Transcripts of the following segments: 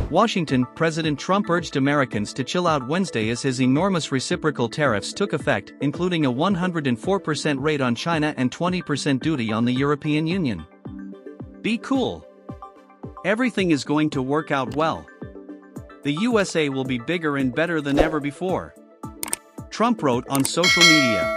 Washington, President Trump urged Americans to chill out Wednesday as his enormous reciprocal tariffs took effect, including a 104% rate on China and 20% duty on the European Union. Be cool. Everything is going to work out well. The USA will be bigger and better than ever before. Trump wrote on social media.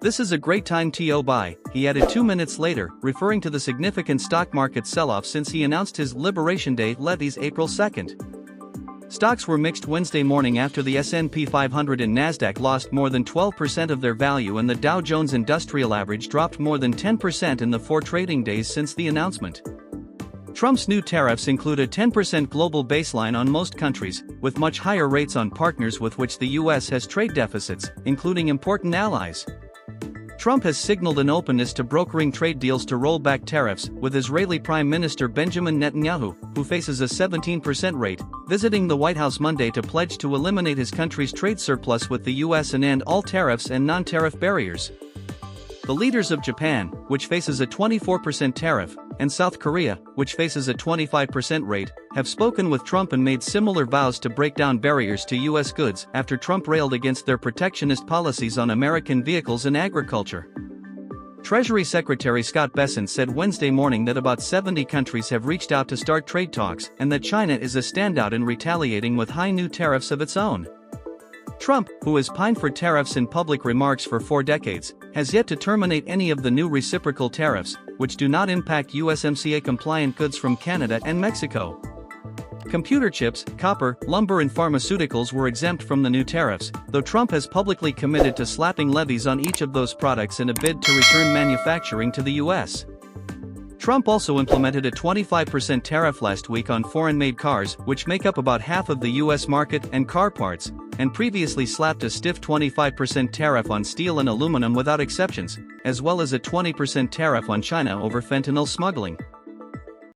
This is a great time to buy, he added 2 minutes later, referring to the significant stock market sell-off since he announced his Liberation Day levies April 2nd. Stocks were mixed Wednesday morning after the S&P 500 and Nasdaq lost more than 12% of their value and the Dow Jones Industrial Average dropped more than 10% in the 4 trading days since the announcement. Trump's new tariffs include a 10% global baseline on most countries, with much higher rates on partners with which the US has trade deficits, including important allies. Trump has signaled an openness to brokering trade deals to roll back tariffs, with Israeli Prime Minister Benjamin Netanyahu, who faces a 17% rate, visiting the White House Monday to pledge to eliminate his country's trade surplus with the US and end all tariffs and non-tariff barriers. The leaders of Japan, which faces a 24% tariff, and South Korea, which faces a 25% rate, have spoken with Trump and made similar vows to break down barriers to U.S. goods after Trump railed against their protectionist policies on American vehicles and agriculture. Treasury Secretary Scott Bessent said Wednesday morning that about 70 countries have reached out to start trade talks and that China is a standout in retaliating with high new tariffs of its own. Trump, who has pined for tariffs in public remarks for 4 decades, has yet to terminate any of the new reciprocal tariffs, which do not impact USMCA-compliant goods from Canada and Mexico. Computer chips, copper, lumber and pharmaceuticals were exempt from the new tariffs, though Trump has publicly committed to slapping levies on each of those products in a bid to return manufacturing to the U.S. Trump also implemented a 25% tariff last week on foreign-made cars, which make up about half of the U.S. market, and car parts, and previously slapped a stiff 25% tariff on steel and aluminum without exceptions, as well as a 20% tariff on China over fentanyl smuggling.